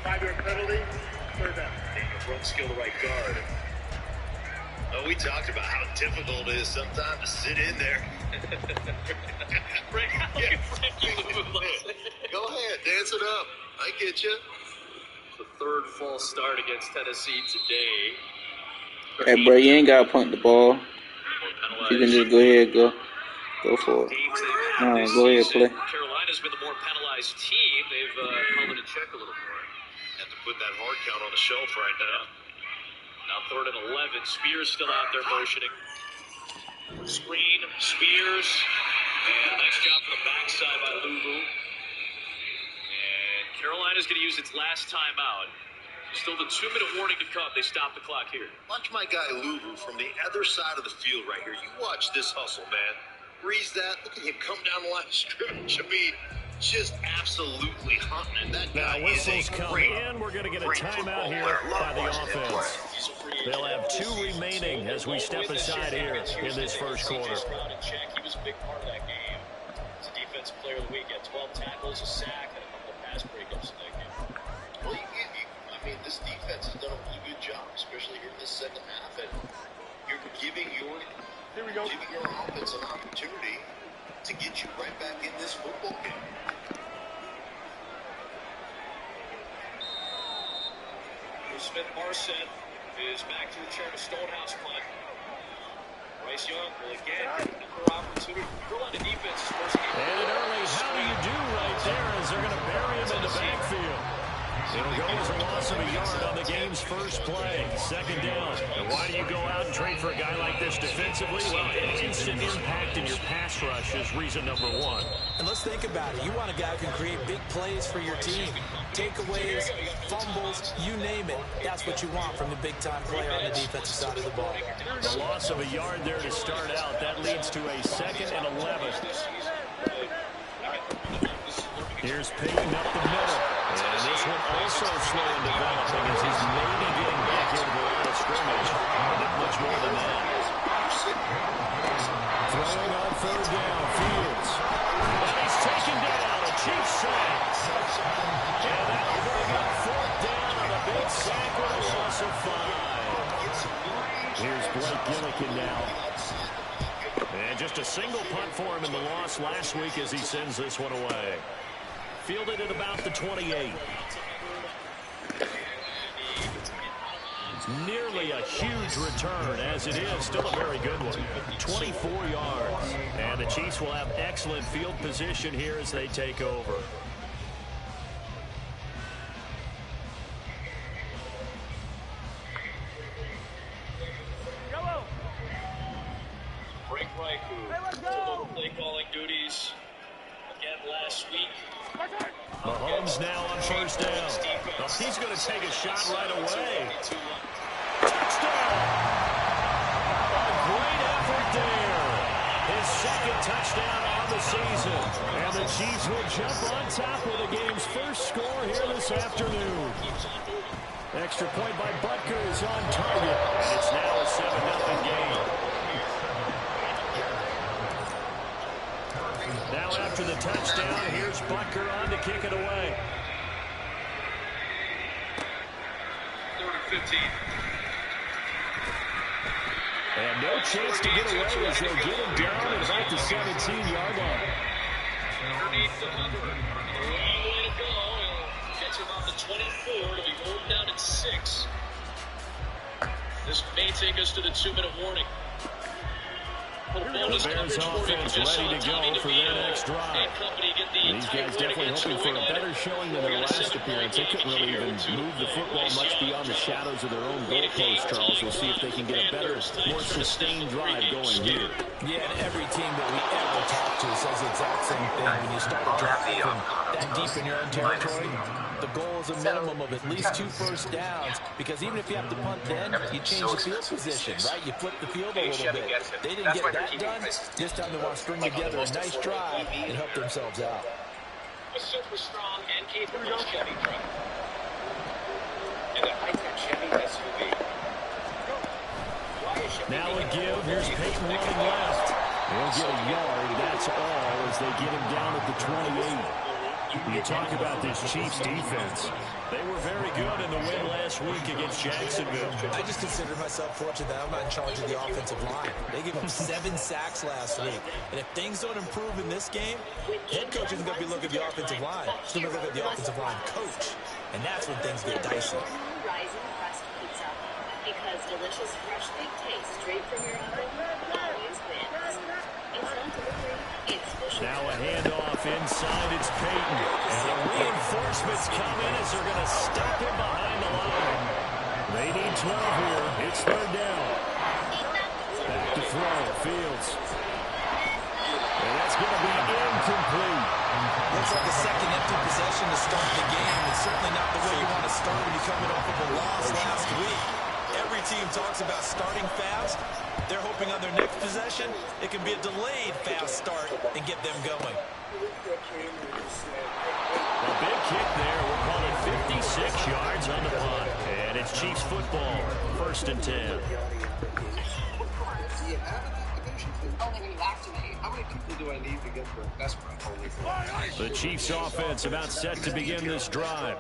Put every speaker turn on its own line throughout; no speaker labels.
5-yard penalty, third down.
Front skill to right guard. Oh, we talked about how difficult it is sometimes to sit in there.
Yeah.
Go ahead, dance it up. I get you.
The third false start against Tennessee today.
Hey, bro, you ain't got to punt the ball. You can just go ahead, go for it. Go ahead, play.
Carolina's been the more penalized team. They've held it in check a little more.
Have to put that hard count on the shelf right now.
Now 3rd and 11. Spears still out there motioning. Screen, Spears. And nice job from the backside by Luvu. And Carolina's going to use its last timeout. Still the 2-minute warning to come. They stop the clock here.
Watch my guy Luvu from the other side of the field right here. You watch this hustle, man. Breeze that. Look at him come down the line of scrimmage. I mean, just absolutely hunting. That guy
now whistles come in. We're going to get a timeout here by the offense. They'll have 2 remaining as we step aside here in this first quarter.
He was a big part of that game. He's a defensive player of the week. Had 12 tackles, a sack, and a couple of pass breakups in that game.
Well, I mean, this defense has done a really good job, especially here in this second half. And you're giving your offense an opportunity to get you right back in this football game.
Smith-Marset is back to return to Stonehouse punt. Bryce Young will again get another opportunity. Carolina defense is first game.
And an early how do you do right there as they're going to bury him in the backfield. It'll go as a loss of a yard on the game's first play. 2nd down. And why do you go out and trade for a guy like this defensively? Well, instant impact in your pass rush is reason number 1.
And let's think about it. You want a guy who can create big plays for your team. Takeaways, fumbles, you name it. That's what you want from the big-time player on the defensive side of the ball.
The loss of a yard there to start out. That leads to a 2nd and 11. Here's Payton up the middle. And this one also slow in developing as he's maybe getting back into the line of scrimmage. But not much more than that. Throwing on 3rd down, Fields. And he's taken down. A cheap sack. And that will bring up 4th down on a big sack with a loss of 5. Here's Blake Gillikin now. And just a single punt for him in the loss last week as he sends this one away. Fielded at about the 28. Nearly a huge return, as it is still a very good one. 24 yards. And the Chiefs will have excellent field position here as they take over.
Frank Reich, who took over play calling duties again last week.
Mahomes now on 1st down. Well, he's going to take a shot right away. Touchdown! A great effort there. His 2nd touchdown on the season. And the Chiefs will jump on top with the game's first score here this afternoon. Extra point by Butker is on target. And it's now a 7-0 game. Now after the touchdown, here's Butker on to kick it away.
3rd and 15.
And no chance to get away as they'll get him down at about the 17-yard line.
Underneath the 100. A long way to go. Gets him on the 24 to be moved down at 6. This may take us to the 2-minute warning.
The Bears offense ready to go for their next drive. These guys definitely hoping for a better showing than their last appearance. They couldn't really even move the football much beyond the shadows of their own goalpost, Charles. We'll see if they can get a better, more sustained drive going here.
Yeah, and every team that we ever talk to says the exact same thing. When you start to drive from that deep in your own territory, the goal is a minimum of at least 2 first downs, because even if you have to punt then, you change the field position, right? You flip the field a little bit. They didn't get that done. This time they want to string together a nice drive and help themselves out.
A super strong and capable Chevy truck. And a high-tech Chevy SUV.
Now a give. Here's Payton running left. He'll get a yard. That's all as they get him down at the 28. You talk about this Chiefs defense. They were very good in the win last week against Jacksonville.
I just consider myself fortunate that I'm not in charge of the offensive line. They gave up 7 sacks last week. And if things don't improve in this game, head coach isn't going to be looking at the offensive line. He's going to look at the offensive line coach. And that's when things get dicey.
Rising crust pizza. Because delicious fresh baked taste straight from your oven always wins. It's not delivery, it's official.
Now a handoff inside, it's Peyton. And the reinforcements come in as they're going to stop him behind the line. They need 12 here. It's third down. Back to throw, Fields. And that's going to be incomplete.
Looks like a second empty possession to start the game. It's certainly not the way you want to start when you're coming off of a loss last week. Every team talks about starting fast. They're hoping on their next possession, it can be a delayed fast start and get them going.
A big kick there. We're calling 56 yards on the punt. And it's Chiefs football, 1st and 10.
How many people do I need to get for investment?
The Chiefs offense about set to begin this drive.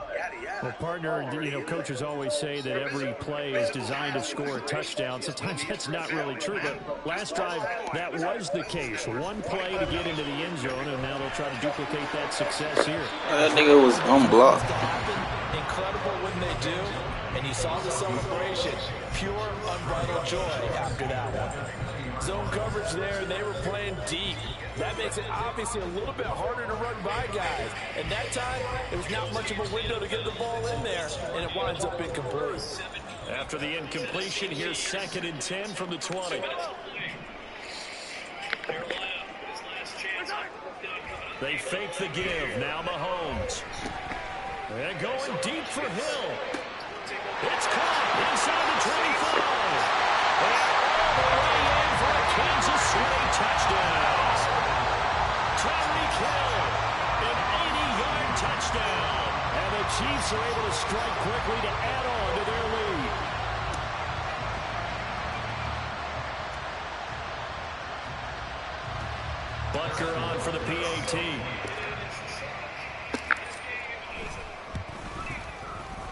Well, partner, coaches always say that every play is designed to score a touchdown. Sometimes that's not really true, but last drive, that was the case. One play to get into the end zone, and now they'll try to duplicate that success here.
That nigga was unblocked.
Incredible when they do, and you saw the celebration. Pure, unbridled joy after that one. Zone coverage there, and they were playing deep. That makes it obviously a little bit harder to run by guys. And that time, it was not much of a window to get the ball in there, and it winds up incomplete.
After the incompletion, here's 2nd and 10 from the 20. They fake the give. Now Mahomes. And going deep for Hill. It's caught inside the 25. And all the way in for a Kansas City touchdown. Tyreek Hill, an 80-yard touchdown. And the Chiefs are able to strike quickly to add on to their lead. Butker on for the PAT.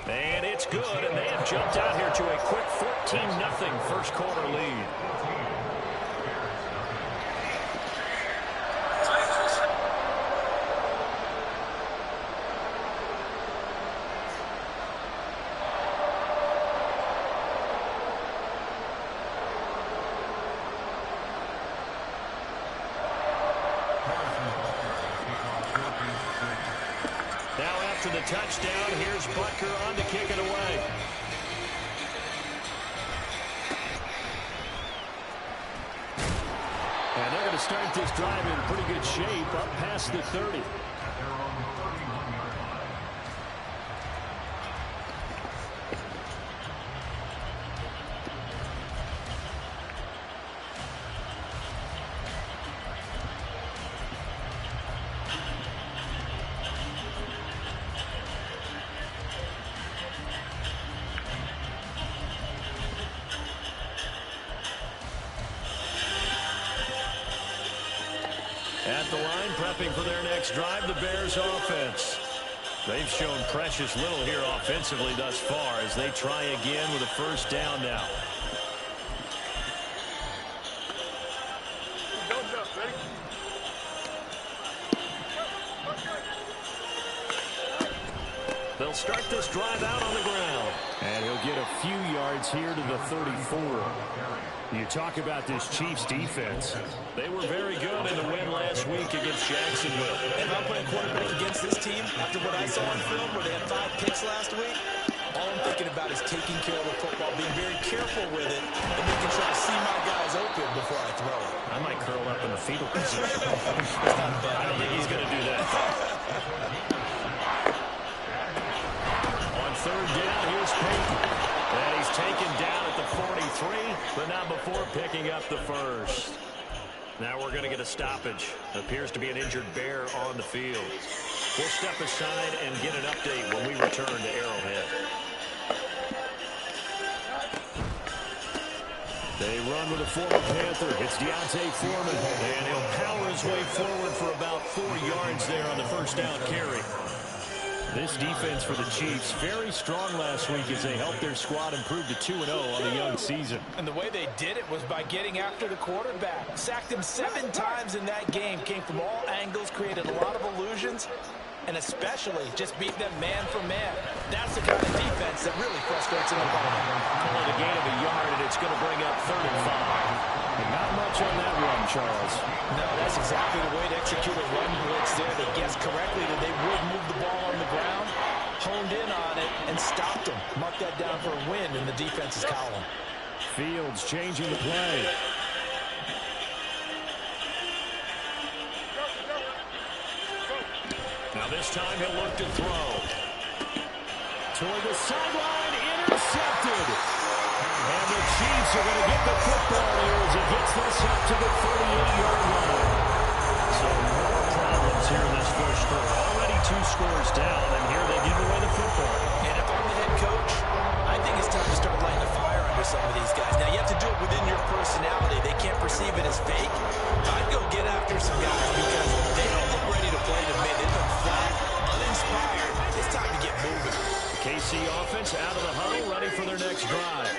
And it's good, and they have jumped out here to a quick 14-0 first quarter lead. After the touchdown, here's Butker on to kick it away. And they're going to start this drive in pretty good shape up past the 30. At the line, prepping for their next drive, the Bears offense. They've shown precious little here offensively thus far as they try again with a first down now. They'll start this drive out on the ground. And he'll get a few yards here to the 34. You talk about this Chiefs defense. They were very good in the win last week against Jacksonville.
If I'm playing quarterback against this team, after what I saw on film where they had 5 picks last week, all I'm thinking about is taking care of the football, being very careful with it, and making sure I see my guys open before I throw it.
I might curl up in the fetal position.
It's not bad.
I don't think he's going to do that. On third down, here's Peyton. And he's taken down at the 43, but not before picking up the first. Now we're going to get a stoppage. Appears to be an injured Bear on the field. We'll step aside and get an update when we return to Arrowhead. They run with a former Panther. It's Deontay Foreman, and he'll power his way forward for about 4 yards there on the first down carry.
This defense for the Chiefs, very strong last week as they helped their squad improve to 2-0 on the young season.
And the way they did it was by getting after the quarterback. Sacked him 7 times in that game. Came from all angles, created a lot of illusions, and especially just beat them man for man. That's the kind of defense that really frustrates an opponent.
Call it a gain of a yard, and it's going to bring up 3rd and 5. And not much on that run, Charles.
No, that's exactly the way to execute a run blitz there. They guessed correctly that they would move the ball on the ground, honed in on it, and stopped them. Mark that down for a win in the defense's column.
Fields changing the play. Now this time he'll look to throw. Toward the sideline, intercepted. And the Chiefs are going to get the football here as he gets this up to the 38-yard line. So more problems here in this first quarter. Already 2 scores down, and here they give away the football.
And if I'm the head coach, I think it's time to start lighting a fire under some of these guys. Now, you have to do it within your personality. They can't perceive it as fake. I'd go get after some guys because they don't look ready to play to me. They look flat, uninspired. It's time to get moving.
KC offense out of the huddle, ready for their next drive.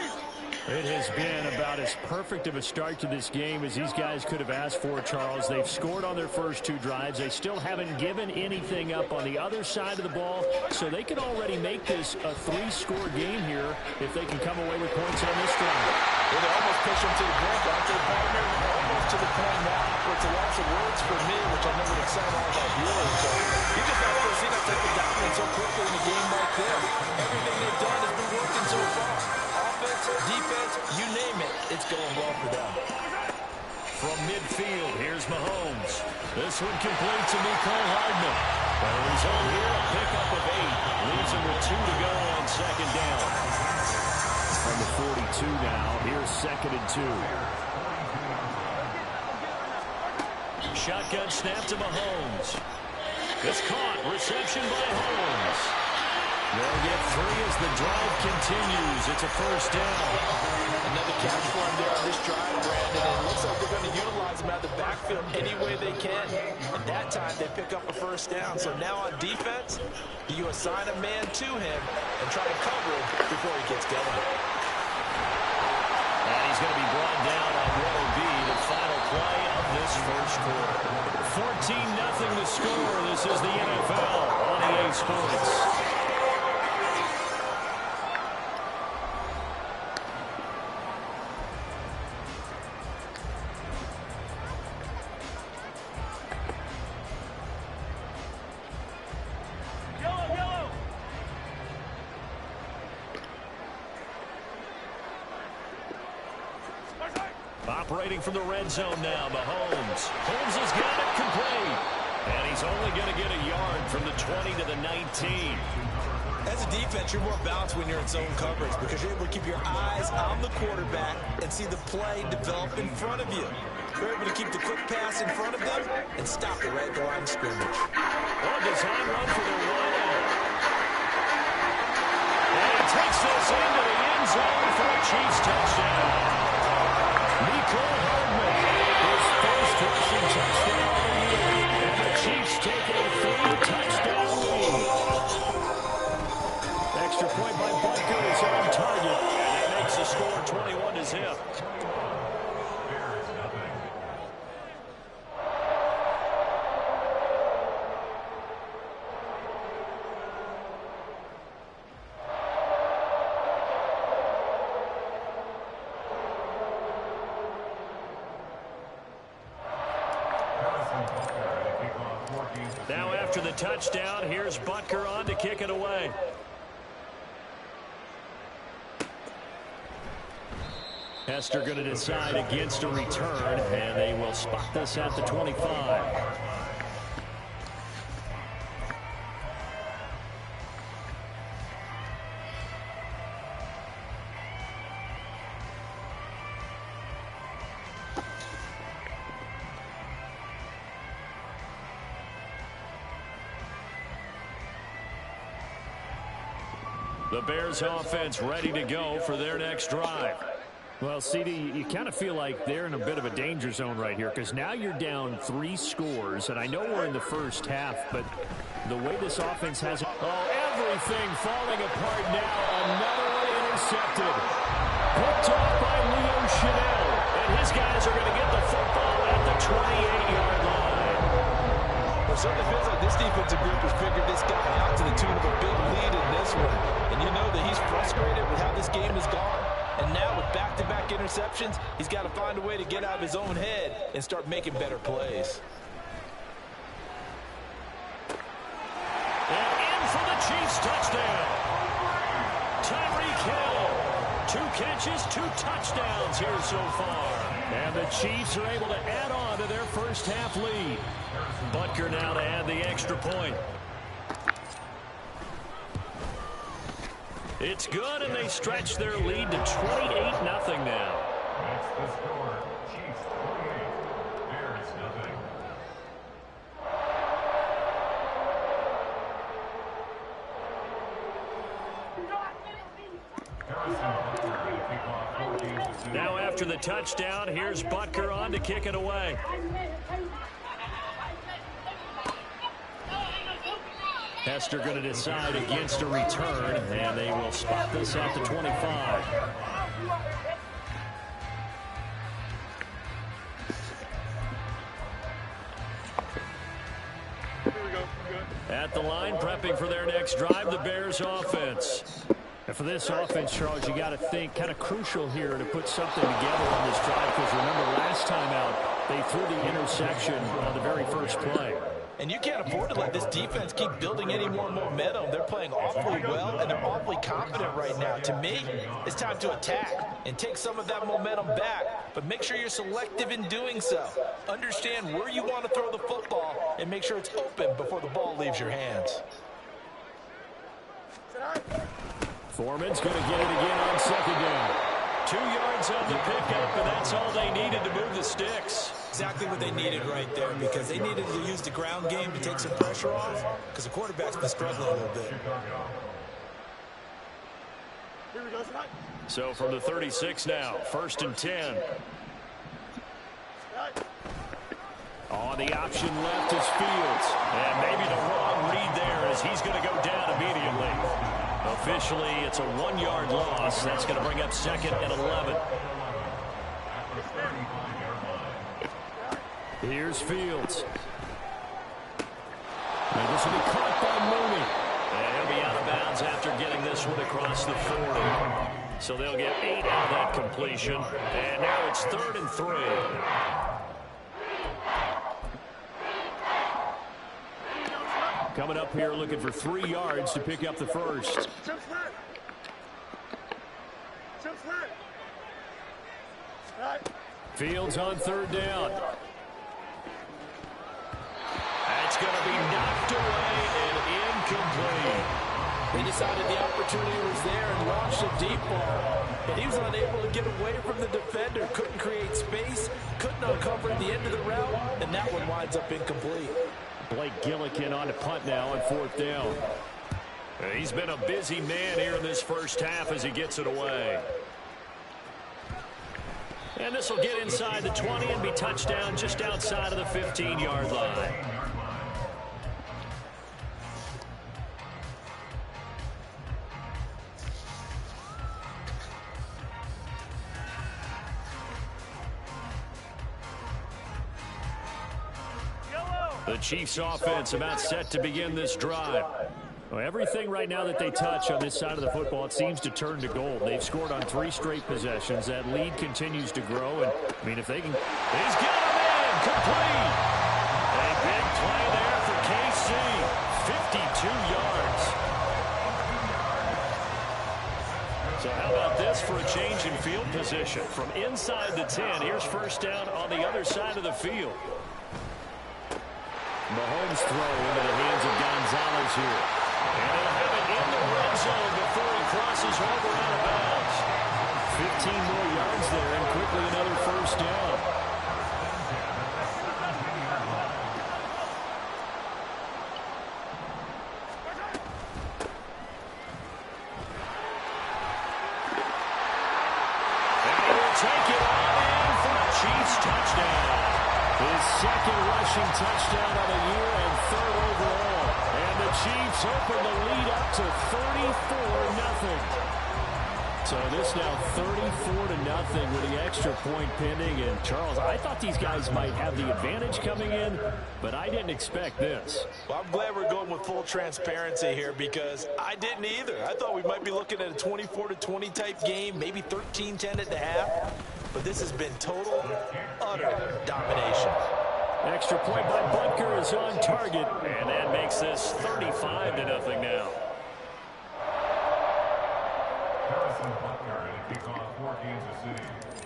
It has been about as perfect of a start to this game as these guys could have asked for, Charles. They've scored on their first 2 drives. They still haven't given anything up on the other side of the ball, so they can already make this a 3-score game here if they can come away with points on this drive.
Well, they almost push them to the brink, aren't they, partner? Almost to the point now where it's a loss of words for me, which I know would excite all of our viewers. So you just have to see that type of dominance so quickly in a game like this. Everything they've done has been working so far. Offense, defense, you name it, it's going well for them.
From midfield, here's Mahomes. This one complete to Mecole Hardman. The result here, a pickup of 8. Leaves him with 2 to go on 2nd down. From the 42 now, here's 2nd and 2. Shotgun snap to Mahomes. It's caught. Reception by Holmes. They'll get 3 as the drive continues. It's a 1st down.
Another catch for him there on this drive, Brandon. And it looks like they're going to utilize him out of the backfield any way they can. And that time they pick up a 1st down. So now on defense, you assign a man to him and try to cover him before he gets going.
And he's going to be brought down on what will be the final play of this first quarter. 14-0 to score. This is the NFL on EA Sports. Operating from the red zone now, Mahomes. Holmes has got it complete. And he's only going to get a yard from the 20 to the 19.
As a defense, you're more balanced when you're in zone coverage because you're able to keep your eyes on the quarterback and see the play develop in front of you. You're able to keep the quick pass in front of them and stop it right at the line of scrimmage.
Well, design run for the wide out. And he takes this into the end zone for a Chiefs touchdown. Mecole Hardman, his first rushing touchdown of the year. And the Chiefs take a 3-touchdown lead. Extra point by Butker is on target. And that makes the score 21-0. Now after the touchdown, here's Butker on to kick it away. Hester going to decide against a return, and they will spot this at the 25. The Bears offense ready to go for their next drive. Well, CD, you kind of feel like they're in a bit of a danger zone right here because now you're down 3 scores, and I know we're in the first half, but the way this offense has... Oh, everything falling apart now. Another one intercepted. Picked off by Leo Chanel. And his guys are going to get the football at the 28-yard line.
Well, it certainly feels like this defensive group has figured this guy out to the tune of a big lead in this one. And you know that he's frustrated with how this game has gone. And now with back-to-back interceptions, he's got to find a way to get out of his own head and start making better plays.
And in for the Chiefs touchdown. Tyreek Hill. 2 catches, 2 touchdowns here so far. And the Chiefs are able to add on to their first half lead. Butker now to add the extra point. It's good, and they stretch their lead to 28-0 now.
That's the score. Chiefs 28, Bears nothing.
Now after the touchdown, here's Butker on to kick it away. Hester going to decide against a return, and they will spot this at the 25. At the line, prepping for their next drive, the Bears offense. And for this offense, Charles, you got to think kind of crucial here to put something together on this drive, because remember last time out, they threw the interception on the very first play.
And you can't afford to let this defense keep building any more momentum. They're playing awfully well, and they're awfully confident right now. To me, it's time to attack and take some of that momentum back. But make sure you're selective in doing so. Understand where you want to throw the football and make sure it's open before the ball leaves your hands.
Foreman's going to get it again on second down. 2 yards on the pickup, and that's all they needed to move the sticks.
Exactly what they needed right there, because they needed to use the ground game to take some pressure off, because the quarterback's been struggling a little bit.
So from the 36 now, 1st and 10. On the option left is Fields. And maybe the wrong read there, as he's going to go down immediately. Officially, it's a 1-yard loss. That's going to bring up 2nd and 11. Here's Fields. And this will be caught by Mooney. And he'll be out of bounds after getting this one across the 40. So they'll get 8 out of that completion. And now it's 3rd and 3. Coming up here looking for 3 yards to pick up the first. Fields on 3rd down. That's going to be knocked away and incomplete.
They decided the opportunity was there and launched a deep ball. But he was unable to get away from the defender, couldn't create space, couldn't uncover the end of the route, and that one winds up incomplete.
Blake Gillikin on to punt now on 4th down. He's been a busy man here in this first half as he gets it away. And this will get inside the 20 and be touchdown just outside of the 15-yard line. The Chiefs offense about set to begin this drive. Well, everything right now that they touch on this side of the football, it seems to turn to gold. They've scored on 3 straight possessions. That lead continues to grow. And, I mean, if they can... He's got him in! Complete! A big play there for KC. 52 yards. So how about this for a change in field position? From inside the 10, here's 1st down on the other side of the field. Mahomes throw into the hands of Gonzalez here. And he'll have it in the red zone before he crosses over out of bounds. 15 more yards there and quickly another 1st down. And he will take it all in for a Chiefs touchdown. His 2nd rushing touchdown of the year and 3rd overall. And the Chiefs open the lead up to 34-0. So this now 34-0 with the extra point pending. And Charles, I thought these guys might have the advantage coming in, but I didn't expect this.
Well, I'm glad we're going with full transparency here because I didn't either. I thought we might be looking at a 24-20 type game, maybe 13-10 at the half. But this has been total, utter domination.
Extra point by Butker is on target, and that makes this 35-0 now.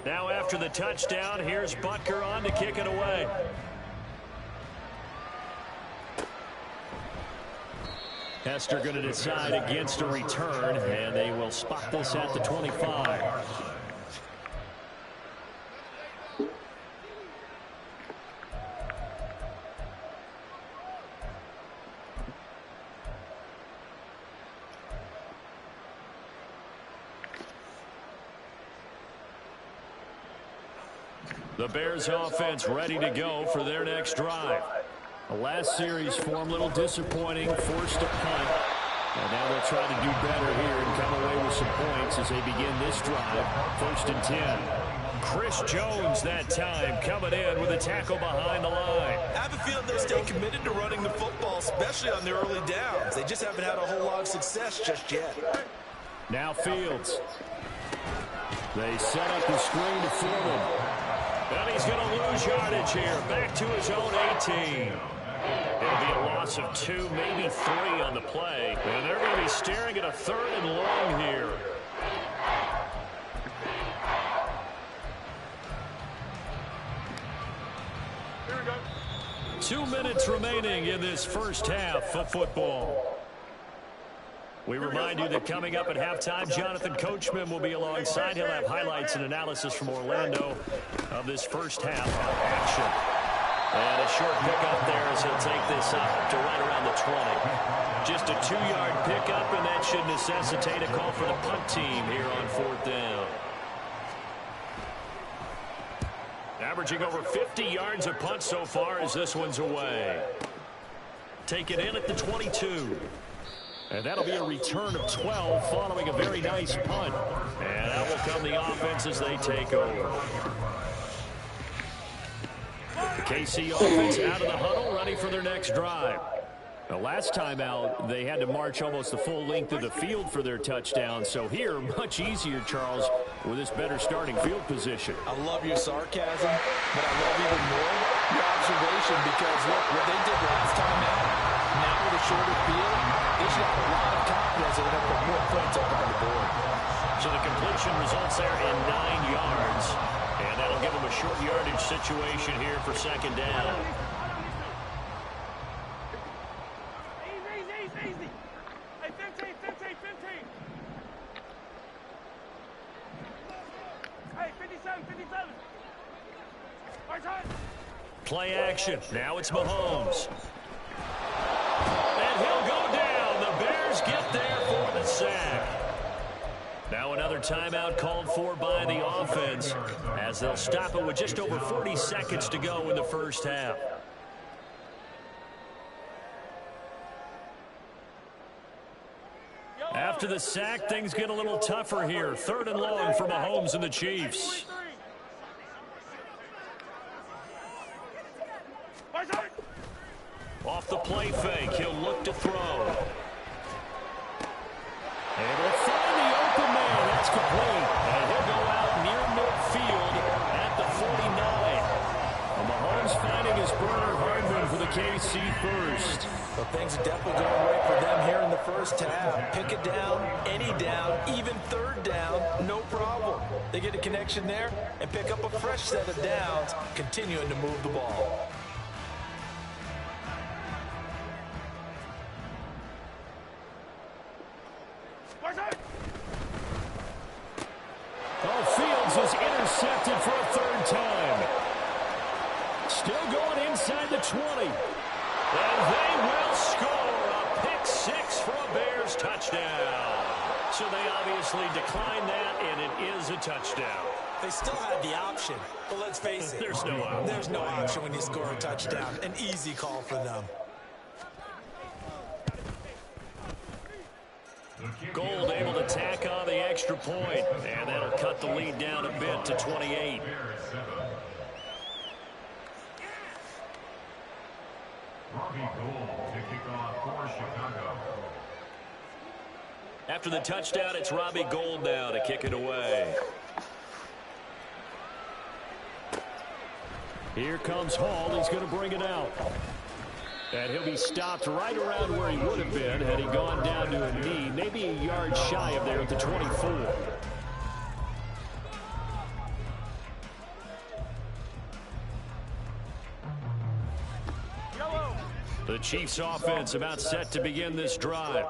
Now after the touchdown, here's Butker on to kick it away. Hester going to decide against a return, and they will spot this at the 25. The Bears offense ready to go for their next drive. The last series for them, a little disappointing, forced a punt. And now they'll try to do better here and come away with some points as they begin this drive. 1st and 10. Chris Jones that time coming in with a tackle behind the line.
I have a feeling they'll stay committed to running the football, especially on their early downs. They just haven't had a whole lot of success just yet.
Now Fields. They set up the screen to Foreman. And he's going to lose yardage here. Back to his own 18. It'll be a loss of 2, maybe 3 on the play. And they're going to be staring at a 3rd and long here.
Here we go.
2 minutes remaining in this first half of football. We remind you that coming up at halftime, Jonathan Coachman will be alongside. He'll have highlights and analysis from Orlando of this first half action. And a short pickup there as he'll take this up to right around the 20. Just a 2-yard pickup, and that should necessitate a call for the punt team here on 4th down. Averaging over 50 yards a punt so far as this one's away. Take it in at the 22. And that'll be a return of 12 following a very nice punt. And that will come the offense as they take over. The KC offense out of the huddle, ready for their next drive. The last time out, they had to march almost the full length of the field for their touchdown. So here, much easier, Charles, with this better starting field position.
I love your sarcasm, but I love even more your observation because, look, what they did last time out, now with a shorter field, they should have a lot of confidence that they're going to put more points up on the board.
So the completion results there in 9 yards. And that'll give them a short yardage situation here for 2nd down.
Easy. Hey, 15. Hey, 57. Our time.
Play action. Now it's Mahomes. And he'll go down. The Bears get there for the sack. Now another timeout called for by the offense as they'll stop it with just over 40 seconds to go in the first half. After the sack, things get a little tougher here. 3rd and long for Mahomes and the Chiefs. Off the play fake, he'll look to throw. And he'll find the open man. That's complete. And he'll go out near midfield at the 49. And Mahomes finding his burner Hardman for the KC first.
Well, things are definitely going right for them here in the first half. Pick it down, any down, even 3rd down, no problem. They get a connection there and pick up a fresh set of downs, continuing to move the ball.
Oh, Fields is intercepted for a 3rd time. Still going inside the 20. And they will score a pick 6 for a Bears touchdown. So they obviously declined that, and it is a touchdown.
They still had the option, but let's face it.
There's no option.
There's no option when you score a touchdown. An easy call for them.
Gold able to tack on the extra point, and that'll cut the lead down a bit to 28.
Robbie Gould to kick off for Chicago.
After the touchdown, it's Robbie Gould now to kick it away. Here comes Hall. He's going to bring it out. And he'll be stopped right around where he would have been had he gone down to a knee, maybe a yard shy of there at the 24. The Chiefs offense about set to begin this drive.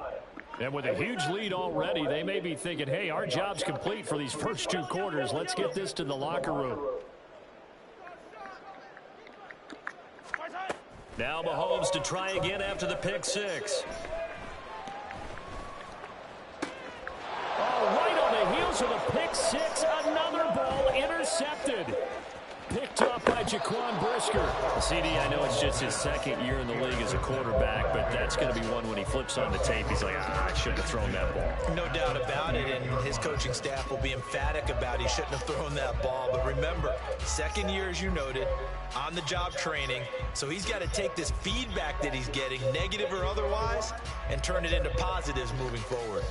And with a huge lead already, they may be thinking, hey, our job's complete for these first 2 quarters. Let's get this to the locker room. Now Mahomes to try again after the pick 6. Oh, right on the heels of the pick 6, another ball intercepted. Picked up by Jaquan Brisker. CD, I know it's just his 2nd year in the league as a quarterback, but that's going to be one when he flips on the tape. He's like, I shouldn't have thrown that ball.
No doubt about it, and his coaching staff will be emphatic about he shouldn't have thrown that ball. But remember, 2nd year, as you noted, on-the-job training. So he's got to take this feedback that he's getting, negative or otherwise, and turn it into positives moving forward.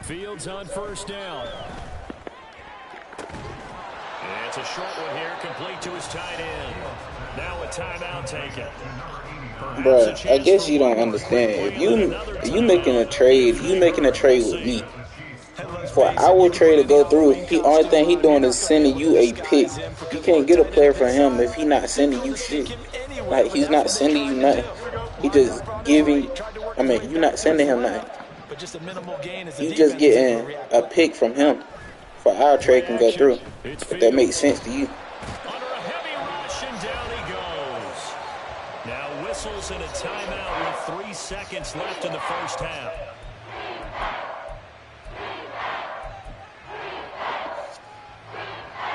Fields on first down. It's a short one here, complete to his tight end. Now a timeout taken.
Bruh, I guess you don't understand. If you making a trade, with me. For our trade to go through, the only thing he doing is sending you a pick. You can't get a player for him if he not sending you shit. Like, he's not sending you nothing. He just giving, you're not sending him nothing. You just getting a pick from him for our trade can go through. If that makes sense to you.
Under a heavy rush, and down he goes. Now whistles and a timeout with 3 seconds left in the first half.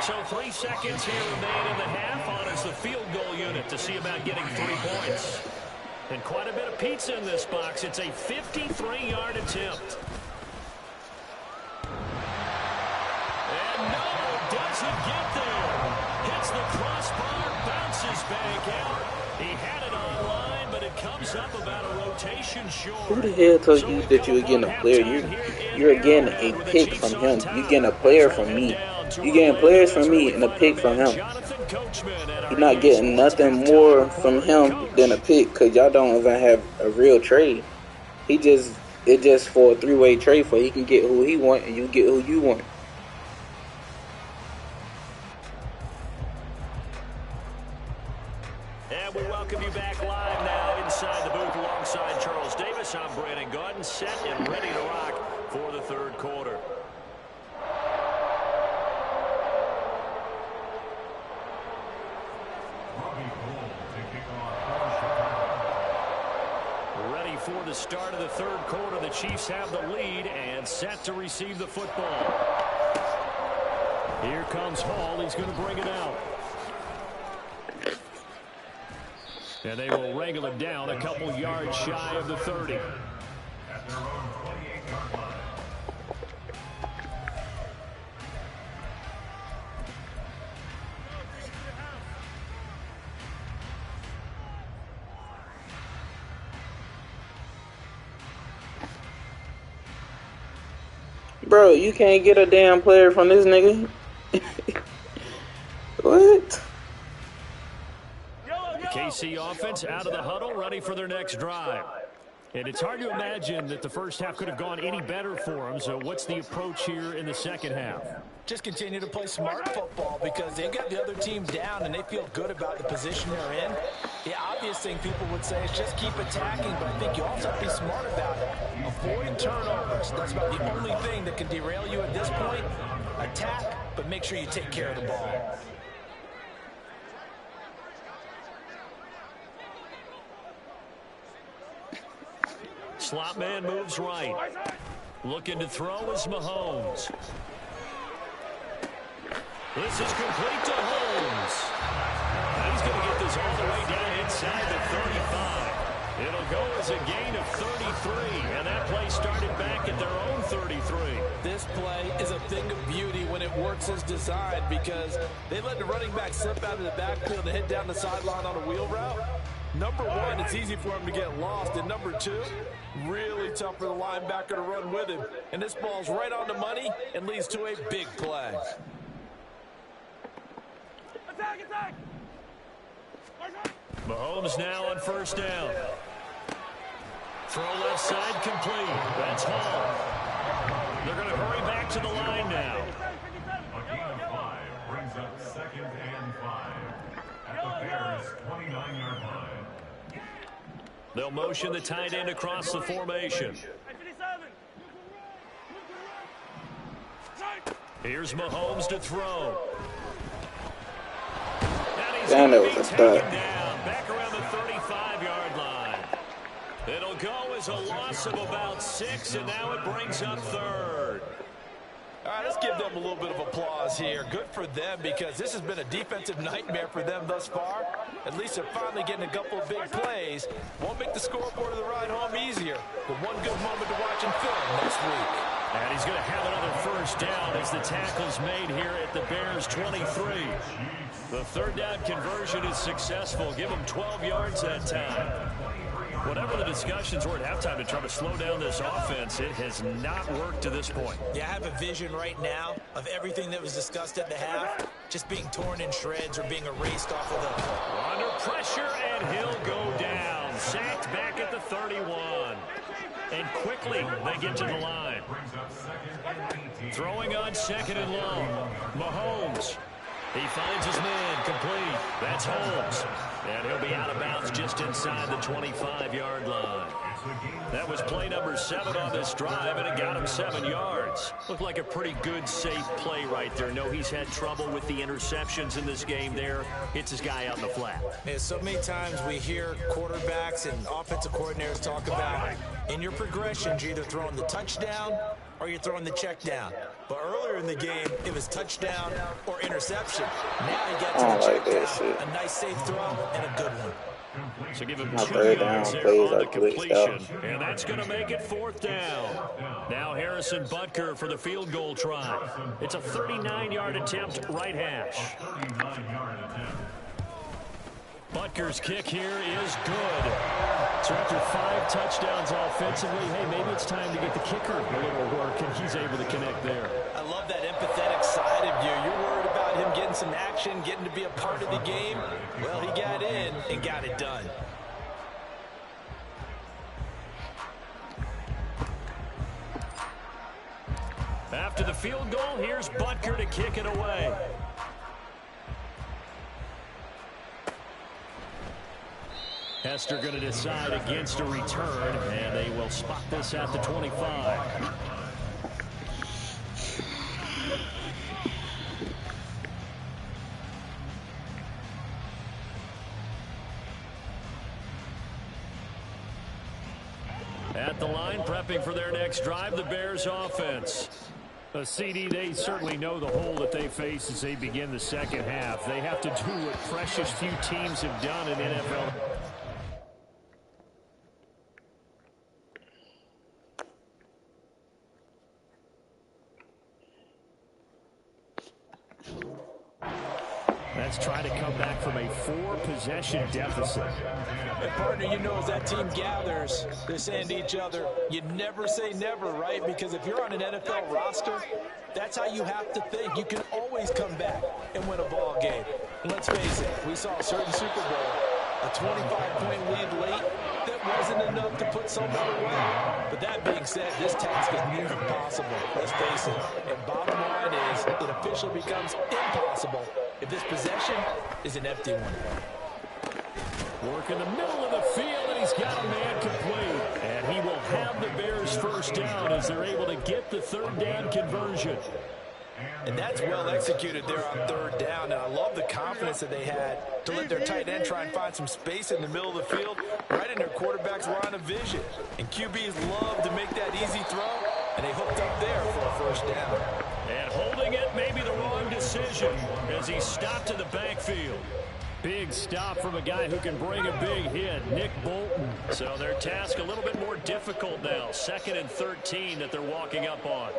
So 3 seconds here remain in the half on as the field goal unit to see about getting 3 points. And quite a bit of pizza in this box. It's a 53-yard attempt. And no, doesn't get there. Hits the crossbar, bounces back out. He had it online, but it comes up about a rotation short.
Who the hell told you that you were getting a player? You're getting a pick from him. You're getting a player from me. You're getting players from me and a pick from him. You're not getting nothing more from him than a pick because y'all don't even have a real trade. It's just for a 3-way trade for he can get who he want and you get who you want.
And we welcome you back live now inside the booth alongside Charles Davis. I'm Brandon Gaudin, set and ready to rock for the 3rd quarter. Ready for the start of the 3rd quarter. The Chiefs have the lead and set to receive the football. Here comes Hall. He's going to bring it out. And they will wrangle him down a couple yards shy of the 30.
Bro, you can't get a damn player from this nigga. What?
KC offense out of the huddle, ready for their next drive. And it's hard to imagine that the first half could have gone any better for them. So what's the approach here in the second half?
Just continue to play smart football because they've got the other team down and they feel good about the position they're in. The obvious thing people would say is just keep attacking, but I think you also have to be smart about it. Avoid turnovers. That's about the only thing that can derail you at this point. Attack, but make sure you take care of the ball.
Slot man moves right. Looking to throw is Mahomes. This is complete to Holmes. He's going to get this all the way down inside the 35. It'll go as a gain of 33, and that play started back at their own 33.
This play is a thing of beauty when it works as designed because they let the running back slip out of the backfield and hit down the sideline on a wheel route. Number one, it's easy for him to get lost, and number two, really tough for the linebacker to run with him. And this ball's right on the money and leads to a big play.
Attack, attack!
Mahomes now on first down. Throw left side complete. That's Hall. They're going to hurry back to the line now.
A gain of 5 brings up 2nd and 5 at the Bears' 29-yard line.
They'll motion the tight end across the formation. Here's Mahomes to throw.
Damn, that was a thud.
Back around the 35-yard line. It'll go as a loss of about 6, and now it brings up third.
All right, let's give them a little bit of applause here. Good for them because this has been a defensive nightmare for them thus far. At least they're finally getting a couple of big plays. Won't make the scoreboard of the ride home easier, but one good moment to watch in film next week.
And he's going to have another first down as the tackle's made here at the Bears' 23. The third down conversion is successful. Give them 12 yards that time. Whatever the discussions were at halftime to try to slow down this offense, it has not worked to this point.
Yeah, I have a vision right now of everything that was discussed at the half just being torn in shreds or being erased off of the...
Under pressure, and he'll go down. Sacked back at the 31. And quickly, they get to the line. Throwing on 2nd and long. Mahomes. He finds his man complete. That's Holmes. And he'll be out of bounds just inside the 25-yard line. That was play number 7 on this drive, and it got him 7 yards. Looked like a pretty good, safe play right there. No, he's had trouble with the interceptions in this game there. Hits his guy out in the flat.
Man, so many times we hear quarterbacks and offensive coordinators talk about in your progressions, you're either throwing the touchdown or you're throwing the check down. But earlier in the game, it was touchdown or interception. Now he got to the check down. A nice safe throw and a good one.
So give him 2 yards there on the completion. And that's going to make it 4th down. Now Harrison Butker for the field goal try. It's a 39-yard attempt, right hash. Butker's kick here is good. So after 5 touchdowns offensively, hey, maybe it's time to get the kicker a little work, and he's able to connect there.
I love that empathetic side of you. You're worried about him getting some action, getting to be a part of the game. Well, he got in and got it done.
After the field goal, here's Butker to kick it away. Hester going to decide against a return, and they will spot this at the 25. At the line, prepping for their next drive, the Bears offense. A CD, they certainly know the hole that they face as they begin the second half. They have to do what precious few teams have done in NFL. Let's try to come back from a 4-possession deficit.
And partner, you know, as that team gathers, they're saying to each other, you never say never, right? Because if you're on an NFL roster, that's how you have to think. You can always come back and win a ball game. And let's face it, we saw a certain Super Bowl, a 25-point lead late, that wasn't enough to put someone away. But that being said, this task is near impossible, let's face it. And bottom line is, it officially becomes impossible if this possession is an empty one.
Work in the middle of the field, and he's got a man complete. And he will have the Bears first down as they're able to get the third down conversion.
And that's well executed there on third down. And I love the confidence that they had to let their tight end try and find some space in the middle of the field, right in their quarterback's line of vision. And QBs love to make that easy throw, and they hooked up there for a first down.
And holding it may be the wrong decision. decision as he stopped in the backfield. Big stop from a guy who can bring a big hit, Nick Bolton. So their task a little bit more difficult now. 2nd and 13 that they're walking up on.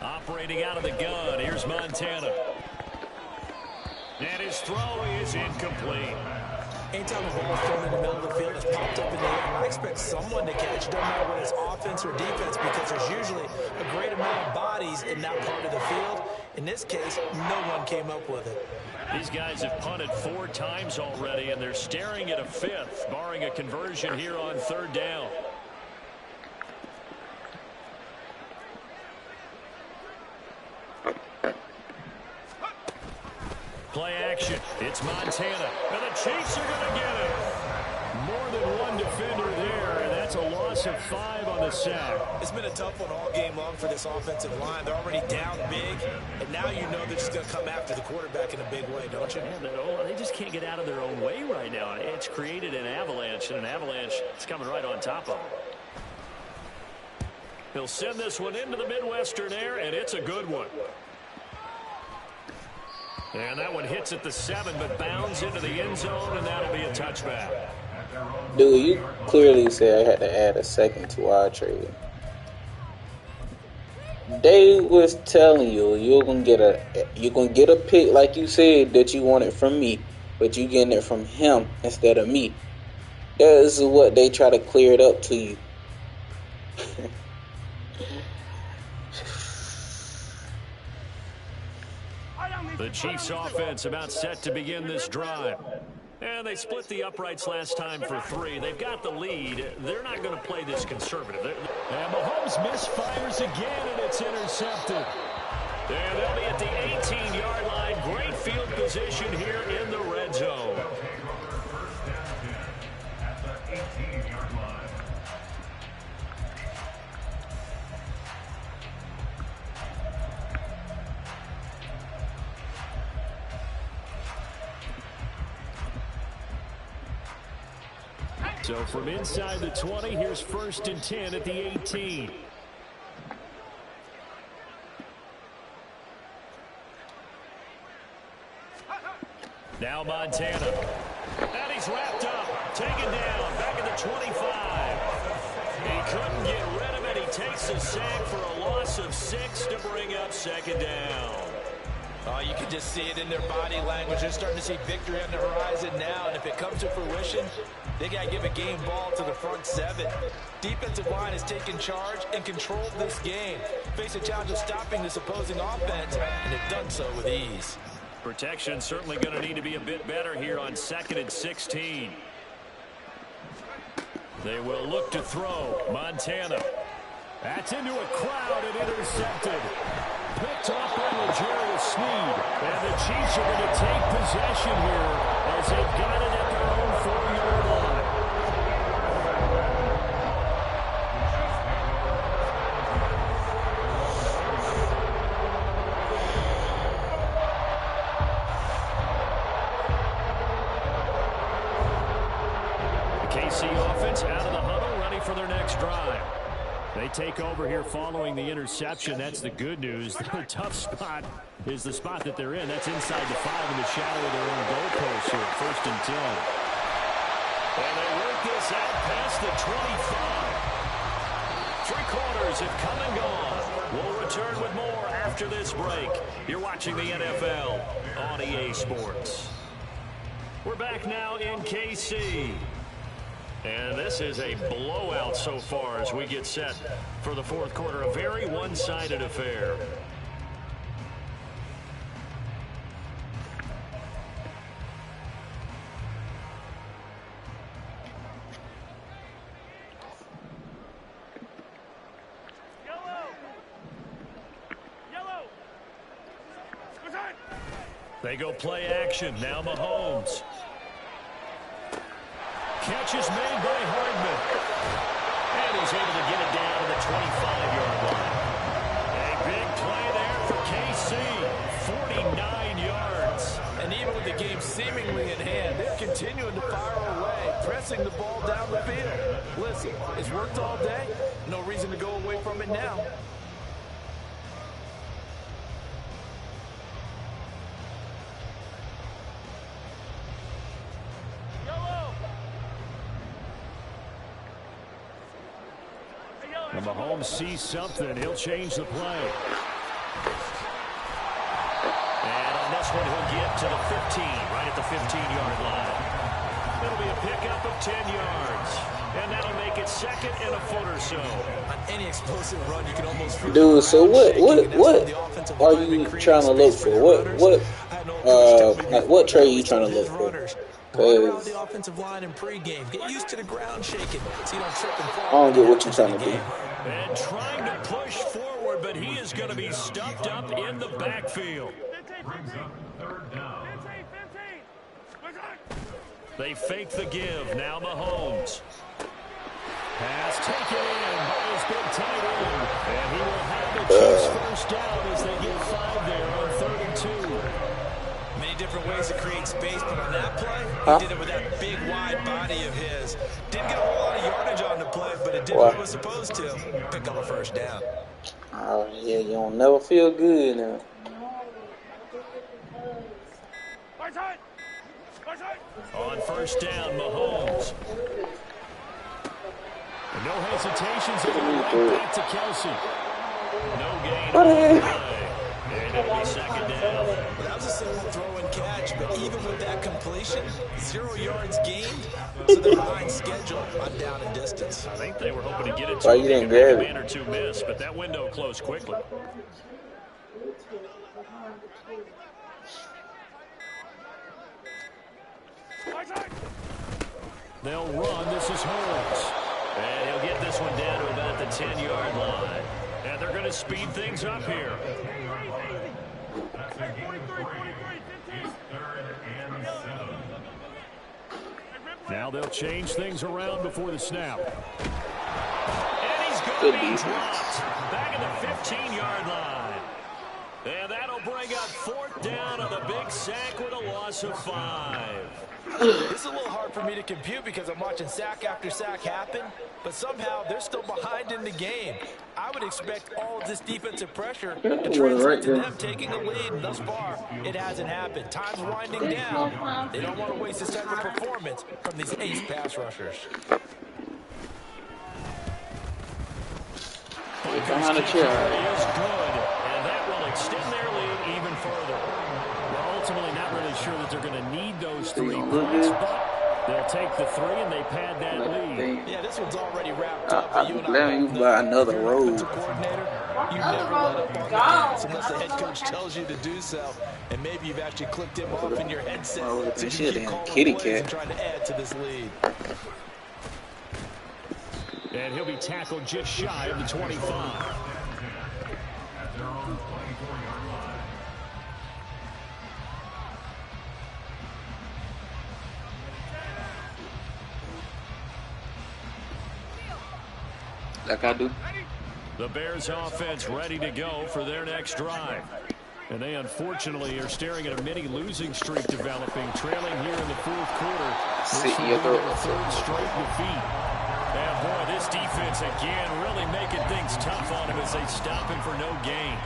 Operating out of the gun, here's Montana. And his throw is incomplete.
Anytime a ball is thrown in the middle of the field, it's popped up in the air, I expect someone to catch it. Doesn't matter whether it's offense or defense, because there's usually a great amount of bodies in that part of the field. In this case, no one came up with it.
These guys have punted 4 times already, and they're staring at a 5th, barring a conversion here on 3rd down. Play action. It's Montana. And the Chiefs are going to get it. More than one defender there, and that's a loss of 5 on the sack.
It's been a tough one all game long for this offensive line. They're already down big, and now you know they're just going to come after the quarterback in a big way, don't you?
Yeah, they just can't get out of their own way right now. It's created an avalanche, and an avalanche is coming right on top of them. He'll send this one into the Midwestern air, and it's a good one. And that one hits at the 7, but bounds into the end zone, and that'll be a touchback.
Dude, you clearly said I had to add a 2nd to our trade. They was telling you you're gonna get a pick like you said that you wanted from me, but you getting it from him instead of me. That is what they try to clear it up to you.
The Chiefs offense about set to begin this drive. And they split the uprights last time for 3. They've got the lead. They're not going to play this conservative. And Mahomes misfires again, and it's intercepted. And they'll be at the 18-yard line. Great field position here in the red zone.
At the 18-yard line.
So from inside the 20, here's 1st and 10 at the 18. Now Montana. And he's wrapped up. Taken down. Back at the 25. He couldn't get rid of it. He takes a sack for a loss of 6 to bring up 2nd down.
Oh, you can just see it in their body language. They're starting to see victory on the horizon now. And if it comes to fruition, they got to give a game ball to the front 7. Defensive line has taken charge and controlled this game. Face a challenge of stopping this opposing offense, and they've done so with ease.
Protection certainly going to need to be a bit better here on 2nd and 16. They will look to throw. Montana. That's into a crowd and intercepted. Picked off by L'Jarius Sneed. And the Chiefs are going to take possession here as they've got it at their own 4-yard line. The KC offense out of the huddle, ready for their next drive. They take over here following the interception. That's the good news. The tough spot is the spot that they're in. That's inside the 5 in the shadow of their own goalpost here. 1st and 10. And they work this out past the 25. 3 quarters have come and gone. We'll return with more after this break. You're watching the NFL on EA Sports. We're back now in KC. And this is a blowout so far as we get set for the 4th quarter. A very one-sided affair. They go play action. Now Mahomes. Catch is made by Hardman. And he's able to get it down to the 25-yard line. A big play there for KC. 49 yards.
And even with the game seemingly in hand, they're continuing to fire away, pressing the ball down the field. Listen, it's worked all day. No reason to go away from it now.
Mahomes sees something. He'll change the play. And on this one, he'll get to the 15, right at the 15-yard line. It'll be a pickup of 10 yards. And that'll make it second and a foot or so.
On any explosive run, you can almost feel
Dude, so what are you trying to look for? What trade are you trying to look for?
Run around the offensive line in pregame. Get used to the ground shaking so you don't trip and fall.
I don't get what you're trying to do.
And trying to push forward, but he is going to be stuffed up in the backfield.
Brings up third down.
They fake the give. Now Mahomes. Pass taken in by his big tight end. And he will have the Chiefs first down as they get 5 there on 3rd and 2.
Many different ways to create space, but on that play, he did it with that big, wide body of his. Didn't get a whole lot of yardage on the play, but it did what it was supposed to. Pick up a first down.
Oh, yeah, you don't never feel good now.
On first down, Mahomes. And no hesitations. Right back to Kelsey. No gain on the play. And it'll be second down.
Well, that was a simple throw and catch, but even with that completion, 0 yards gained, so they're behind schedule on down and distance.
I think they were hoping to get it to
you didn't grab
a man or two miss, but that window closed quickly. They'll run. This is Holmes. And he'll get this one down to about the 10-yard line. And they're going to speed things up here.
That's a gain of 3. It's 3rd and 7.
Now they'll change things around before the snap. And he's going to be dropped back at the 15-yard line. And that'll bring up 4th down on the big sack with a loss of 5.
This is a little hard for me to compute because I'm watching sack after sack happen, but somehow they're still behind in the game. I would expect all of this defensive pressure to translate to them taking a lead, and thus far, it hasn't happened. Time's winding down. They don't want to waste this type of performance from these ace pass rushers.
Behind the chair.
Is good, and that will extend their lead even further. We're ultimately not really sure that they're going to need those 3 points, but they'll take the 3 and they pad that lead.
Yeah, this one's already wrapped up.
I'm glad you buy another road.
You never let up on the gas unless the head coach tells you to do so, and maybe you've actually clicked him off in your headset.
Oh, look at
So
this
you
shit,
keep
damn
calling
kitty
plays and
cat.
trying to add to this lead.
And he'll be tackled just shy of the 25.
At their own 24-yard line.
Like I do.
The Bears offense ready to go for their next drive. And they unfortunately are staring at a mini losing streak developing, trailing here in the 4th quarter. This will be their 3rd straight defeat. And boy, this defense again really making things tough on him as they stop him for no gain.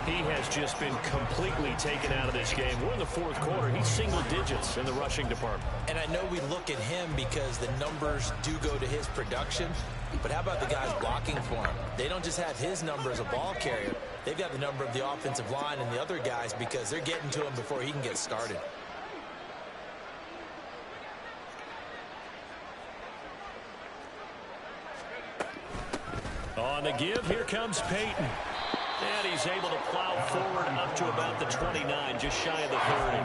He has just been completely taken out of this game. We're in the 4th quarter. He's single digits in the rushing department.
And I know we look at him because the numbers do go to his production, but how about the guys blocking for him? They don't just have his number as a ball carrier. They've got the number of the offensive line and the other guys because they're getting to him before he can get started.
On the give, here comes Peyton. And he's able to plow forward up to about the 29, just shy of the 30.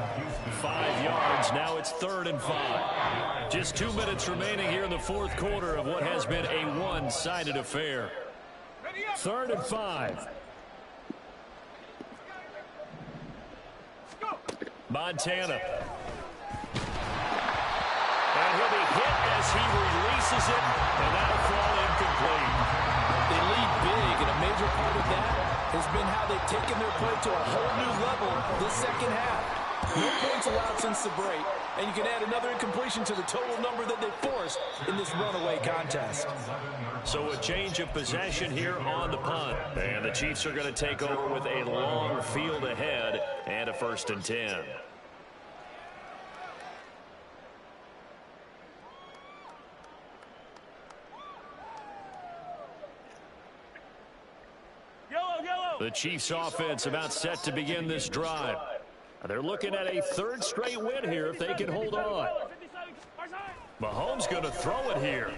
5 yards, now it's 3rd and 5. Just 2 minutes remaining here in the 4th quarter of what has been a one-sided affair. 3rd and 5. Montana. And he'll be hit as he releases it, and that'll fall incomplete.
They lead big, and a major part of that has been how they've taken their play to a whole new level this second half. No points allowed since the break, and you can add another incompletion to the total number that they forced in this runaway contest.
So a change of possession here on the punt. And the Chiefs are going to take over with a long field ahead and a 1st and 10. The Chiefs offense about set to begin this drive. They're looking at a third straight win here if they can hold on. Mahomes going to throw it here.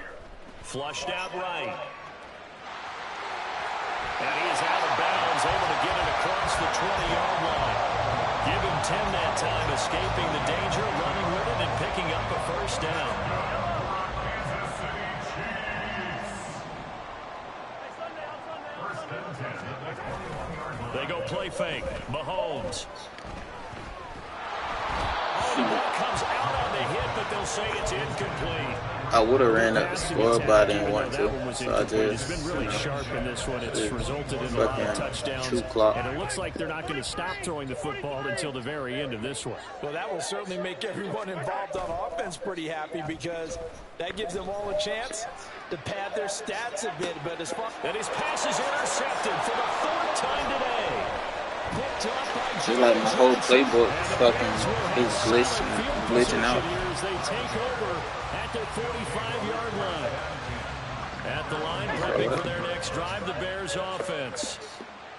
Flushed out right. And he is out of bounds, able to get it across the 20-yard line. Give him 10 that time, escaping the danger, running with it, and picking up a first down. They go play fake. Mahomes. Oh, the ball comes out on the hit, but they'll say it's incomplete.
I would have ran up the score, but I didn't want to. So I just,
it's been really sharp in this one. It's resulted in a lot of touchdowns. And it looks like they're not going to stop throwing the football until the very end of this one.
Well, that will certainly make everyone involved on offense pretty happy because that gives them all a chance to pad their stats a bit. But as far
and his pass is intercepted for the third time today.
Just like my whole playbook fucking is glitching out.
They take over at their 45-yard line. At the line, prepping for their next drive, the Bears offense.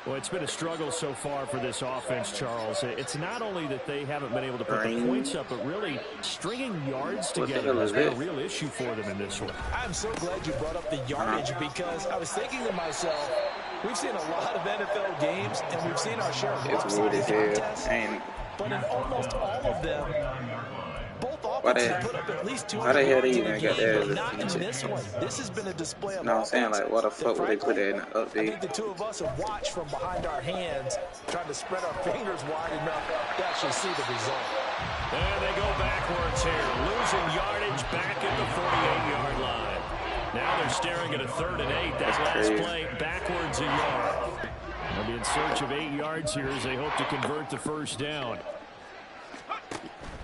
Well, it's been a struggle so far for this offense, Charles. It's not only that they haven't been able to put the points up, but really stringing yards together has been a real issue for them in this one.
I'm so glad you brought up the yardage because I was thinking to myself, we've seen a lot of NFL games, and we've seen our share of lopsided contests, but in almost all of them, both offenses put up at least 200 yards in a game, but not in this one. This has been a display of
I'm saying, like, what the fuck would they put that in the update?
I think the two of us have watched from behind our hands, trying to spread our fingers wide enough to actually see the result.
And they go backwards here, losing yardage back at the 48-yard line. Now they're staring at a 3rd and 8. That last play backwards a yard. They'll be in search of 8 yards here as they hope to convert the first down.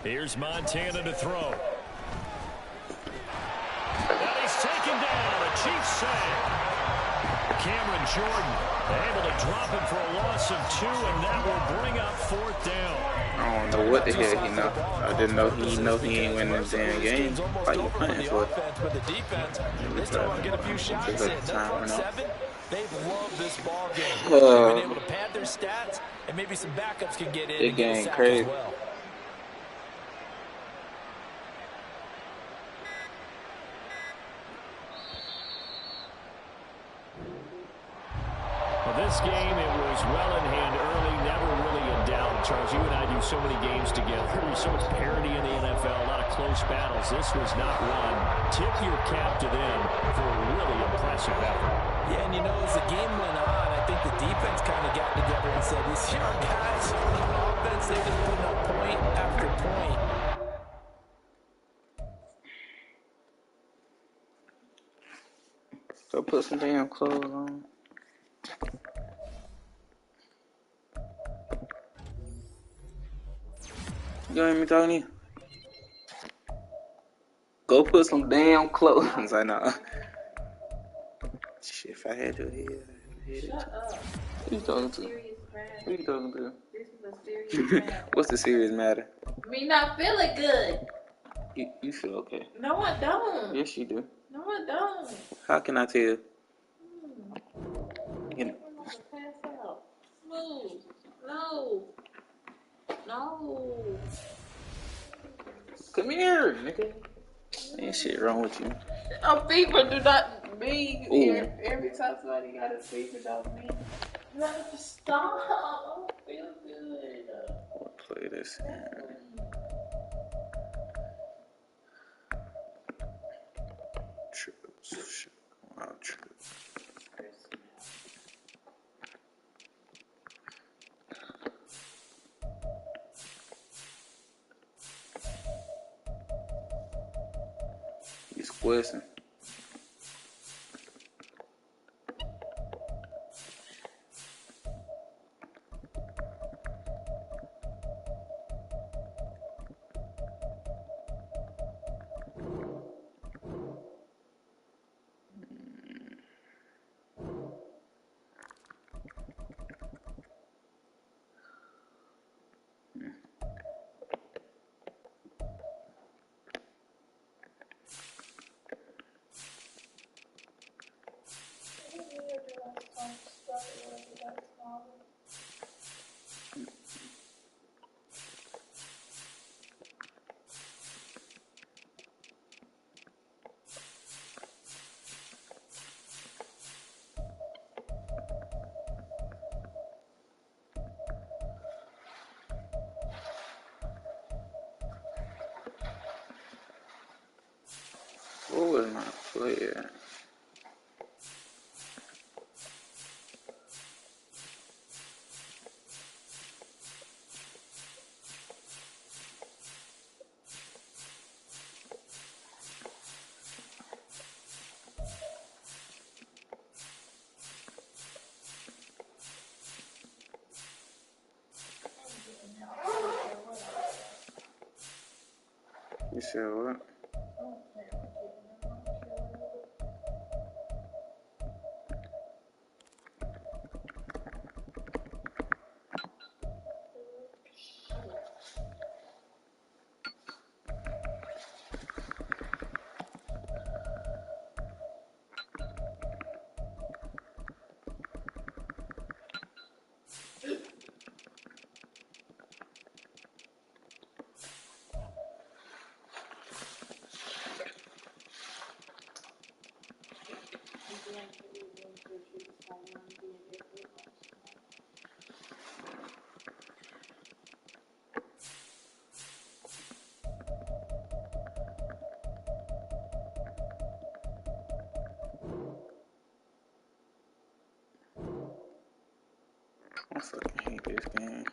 Here's Montana to throw. And he's taken down. A Chiefs sack. Cameron Jordan able to drop him for a loss of 2, and that will bring up 4th down.
I don't know what the hell he know. I didn't know he ain't winning this damn game. Like you punting for it.
But the defense, they still want to get a few shots in. They've loved this ball game. They've been able to pad their stats, and maybe some backups can get in and get a sack as well.
This game, it was well in hand early, never really in doubt. Charles, you and I do so many games together. There's so much parity in the NFL, a lot of close battles. This was not one. Tip your cap to them for a really impressive effort.
Yeah, and you know, as the game went on, I think the defense kind of got together and said, you see our guys on offense, they're just putting up point after point.
So put some damn clothes on. You hear me talking to you? Go put some damn clothes. I know. Shit, if I had to hear. Shut up. Who you talking to? Who you talking to?
This is a serious matter.
What's the serious matter?
Me not feeling good.
You feel okay?
No, I don't.
Yes, you do.
No, I don't.
How can I tell? You know.
Pass out. Move. No. No.
Come here, nigga. Ain't shit wrong with you.
A fever do not mean every time somebody got a fever don't mean. You have to stop. I don't feel good.
I'll play this. Trips. Wow, trips. He's questing. What was my player? You said what? I fucking hate this game.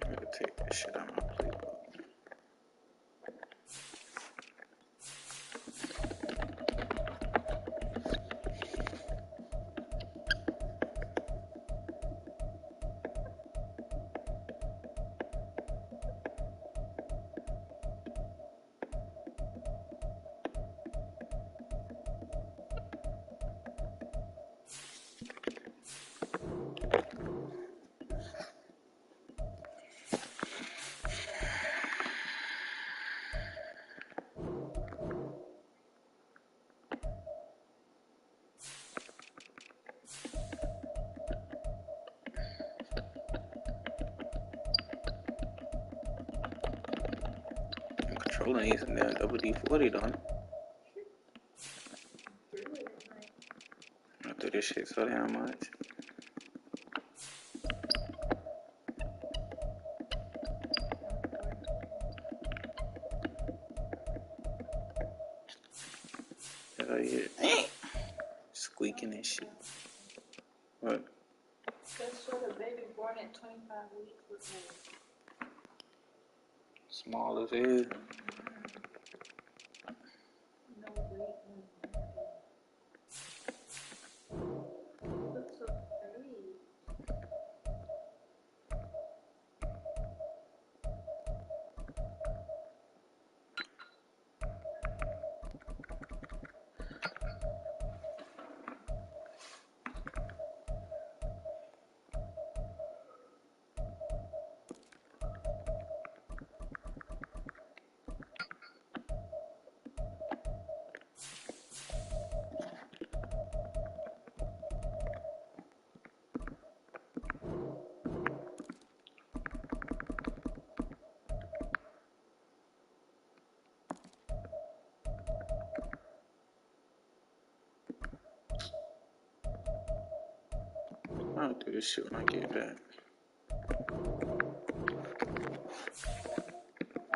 I'm gonna take this shit out of my playbook. Controlling these and then double D40 done. I do this shit so damn much. Hell yeah. Squeaking and shit. What?
That's for the baby born at 25 weeks with me.
Small as hell.
No weight. Looks so pretty.
I'll do this shit when I get back.